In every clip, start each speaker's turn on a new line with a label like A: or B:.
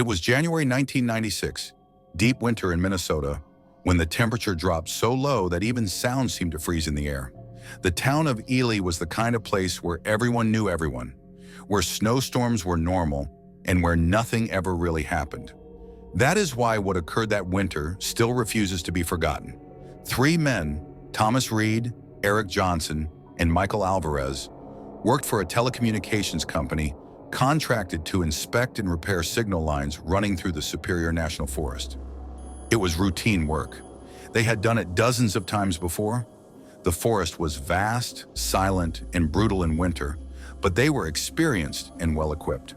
A: It was January 1996, deep winter in Minnesota, when the temperature dropped so low that even sound seemed to freeze in the air. The town of Ely was the kind of place where everyone knew everyone, where snowstorms were normal, and where nothing ever really happened. That is why what occurred that winter still refuses to be forgotten. Three men, Thomas Reed, Eric Johnson, and Michael Alvarez, worked for a telecommunications company contracted to inspect and repair signal lines running through the Superior National Forest. It was routine work. They had done it dozens of times before. The forest was vast, silent, and brutal in winter, but they were experienced and well-equipped.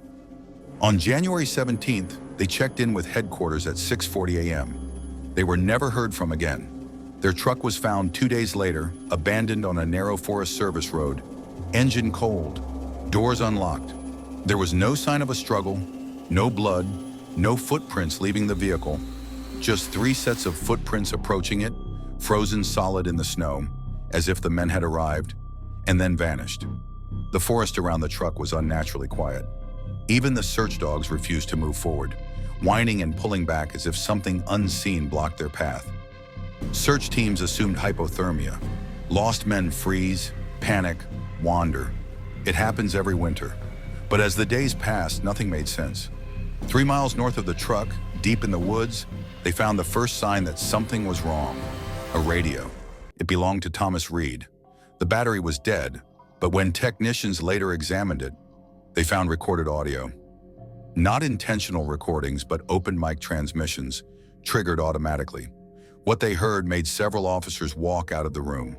A: On January 17th, they checked in with headquarters at 6:40 a.m. They were never heard from again. Their truck was found 2 days later, abandoned on a narrow Forest Service road, engine cold, doors unlocked. There was no sign of a struggle, no blood, no footprints leaving the vehicle, just 3 sets of footprints approaching it, frozen solid in the snow, as if the men had arrived, and then vanished. The forest around the truck was unnaturally quiet. Even the search dogs refused to move forward, whining and pulling back as if something unseen blocked their path. Search teams assumed hypothermia. Lost men freeze, panic, wander. It happens every winter. But as the days passed, nothing made sense. 3 miles north of the truck, deep in the woods, they found the first sign that something was wrong. A radio. It belonged to Thomas Reed. The battery was dead, but when technicians later examined it, they found recorded audio. Not intentional recordings, but open mic transmissions, triggered automatically. What they heard made several officers walk out of the room.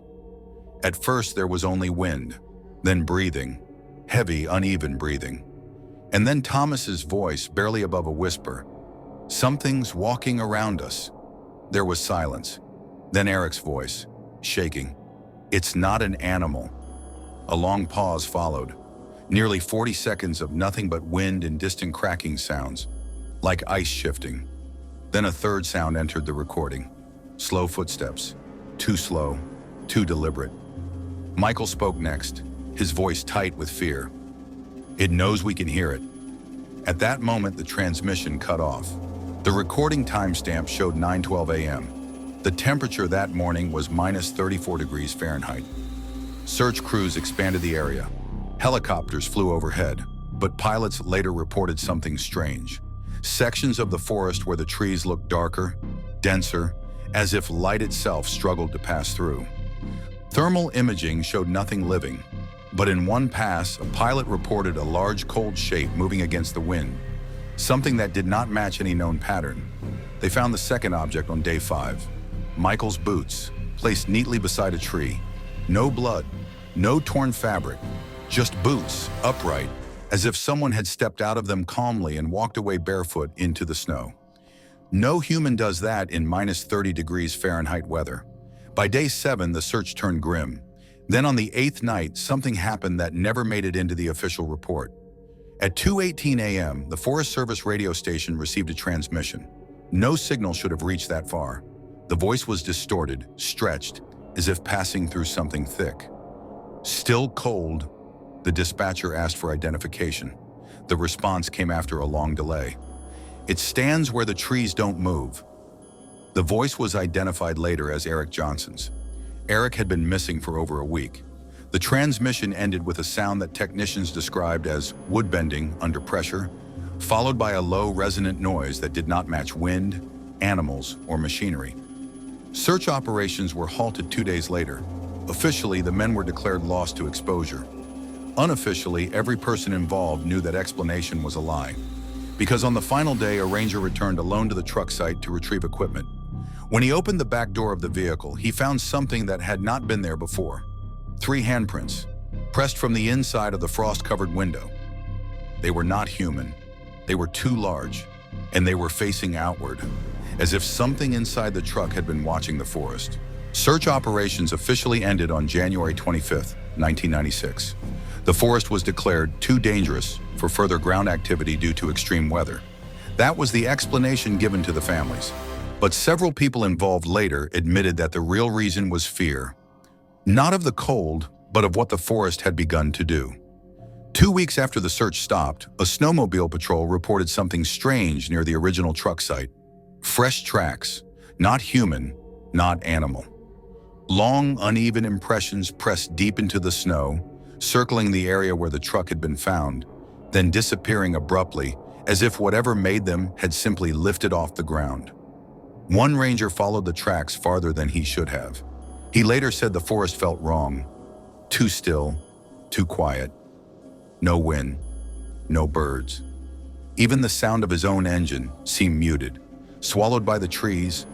A: At first, there was only wind, then breathing, heavy, uneven breathing. And then Thomas's voice, barely above a whisper. "Something's walking around us." There was silence. Then Eric's voice, shaking. "It's not an animal." A long pause followed. Nearly 40 seconds of nothing but wind and distant cracking sounds, like ice shifting. Then a third sound entered the recording. Slow footsteps. Too slow, too deliberate. Michael spoke next, his voice tight with fear. "It knows we can hear it." At that moment, the transmission cut off. The recording timestamp showed 9:12 a.m. The temperature that morning was minus 34 degrees Fahrenheit. Search crews expanded the area. Helicopters flew overhead, but pilots later reported something strange. Sections of the forest where the trees looked darker, denser, as if light itself struggled to pass through. Thermal imaging showed nothing living, but in one pass, a pilot reported a large cold shape moving against the wind, something that did not match any known pattern. They found the second object on day 5, Michael's boots, placed neatly beside a tree. No blood, no torn fabric, just boots, upright, as if someone had stepped out of them calmly and walked away barefoot into the snow. No human does that in minus 30 degrees Fahrenheit weather. By day 7, the search turned grim. Then on the 8th night, something happened that never made it into the official report. At 2:18 a.m., the Forest Service radio station received a transmission. No signal should have reached that far. The voice was distorted, stretched, as if passing through something thick. "Still cold," the dispatcher asked for identification. The response came after a long delay. "It stands where the trees don't move." The voice was identified later as Eric Johnson's. Eric had been missing for over a week. The transmission ended with a sound that technicians described as wood bending under pressure, followed by a low resonant noise that did not match wind, animals, or machinery. Search operations were halted 2 days later. Officially, the men were declared lost to exposure. Unofficially, every person involved knew that explanation was a lie, because on the final day, a ranger returned alone to the truck site to retrieve equipment. When he opened the back door of the vehicle, he found something that had not been there before. 3 handprints, pressed from the inside of the frost-covered window. They were not human. They were too large, and they were facing outward, as if something inside the truck had been watching the forest. Search operations officially ended on January 25, 1996. The forest was declared too dangerous for further ground activity due to extreme weather. That was the explanation given to the families. But several people involved later admitted that the real reason was fear, not of the cold, but of what the forest had begun to do. 2 weeks after the search stopped, a snowmobile patrol reported something strange near the original truck site. Fresh tracks, not human, not animal. Long, uneven impressions pressed deep into the snow, circling the area where the truck had been found, then disappearing abruptly, as if whatever made them had simply lifted off the ground. One ranger followed the tracks farther than he should have. He later said the forest felt wrong. Too still, too quiet. No wind, no birds. Even the sound of his own engine seemed muted, swallowed by the trees.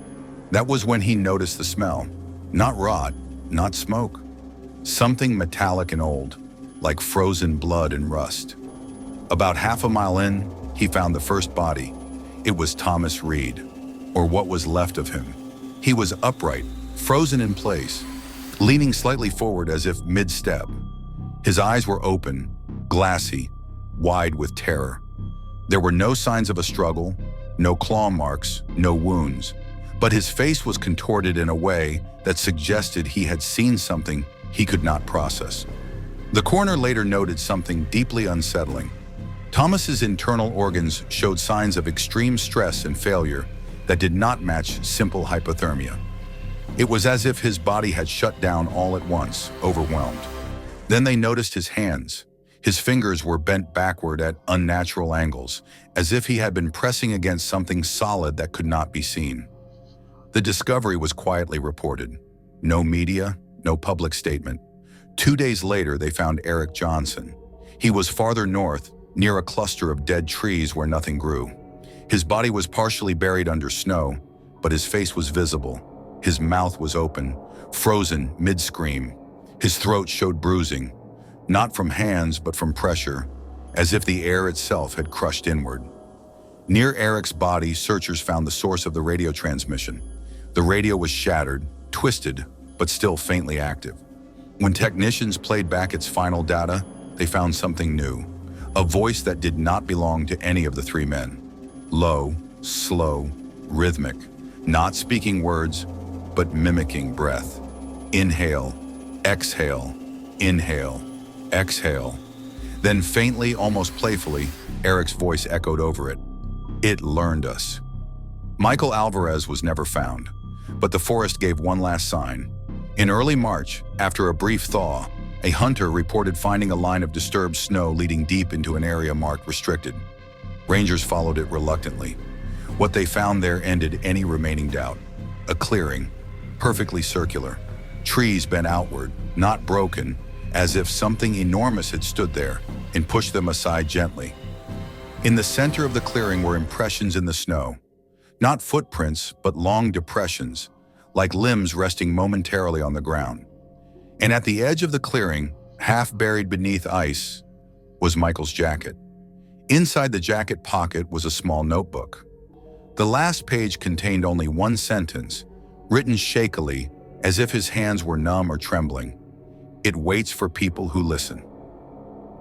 A: That was when he noticed the smell. Not rot, not smoke. Something metallic and old, like frozen blood and rust. About half a mile in, he found the first body. It was Thomas Reed, or what was left of him. He was upright, frozen in place, leaning slightly forward as if mid-step. His eyes were open, glassy, wide with terror. There were no signs of a struggle, no claw marks, no wounds, but his face was contorted in a way that suggested he had seen something he could not process. The coroner later noted something deeply unsettling. Thomas's internal organs showed signs of extreme stress and failure that did not match simple hypothermia. It was as if his body had shut down all at once, overwhelmed. Then they noticed his hands. His fingers were bent backward at unnatural angles, as if he had been pressing against something solid that could not be seen. The discovery was quietly reported. No media, no public statement. 2 days later, they found Eric Johnson. He was farther north, near a cluster of dead trees where nothing grew. His body was partially buried under snow, but his face was visible. His mouth was open, frozen mid-scream. His throat showed bruising, not from hands but from pressure, as if the air itself had crushed inward. Near Eric's body, searchers found the source of the radio transmission. The radio was shattered, twisted, but still faintly active. When technicians played back its final data, they found something new. A voice that did not belong to any of the three men. Low, slow, rhythmic, not speaking words, but mimicking breath. Inhale, exhale, inhale, exhale. Then faintly, almost playfully, Eric's voice echoed over it. It learned us. Michael Alvarez was never found, but the forest gave one last sign. In early March, after a brief thaw, a hunter reported finding a line of disturbed snow leading deep into an area marked restricted. Rangers followed it reluctantly. What they found there ended any remaining doubt. A clearing, perfectly circular. Trees bent outward, not broken, as if something enormous had stood there and pushed them aside gently. In the center of the clearing were impressions in the snow. Not footprints, but long depressions, like limbs resting momentarily on the ground. And at the edge of the clearing, half buried beneath ice, was Michael's jacket. Inside the jacket pocket was a small notebook. The last page contained only one sentence, written shakily, as if his hands were numb or trembling. It waits for people who listen.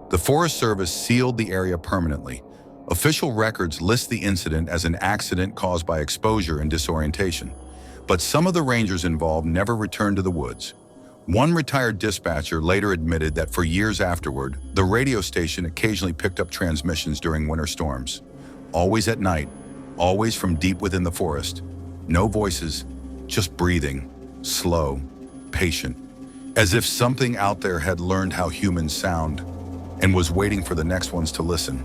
A: The Forest Service sealed the area permanently. Official records list the incident as an accident caused by exposure and disorientation. But some of the rangers involved never returned to the woods. One retired dispatcher later admitted that for years afterward, the radio station occasionally picked up transmissions during winter storms. Always at night, always from deep within the forest. No voices, just breathing, slow, patient, as if something out there had learned how humans sound and was waiting for the next ones to listen.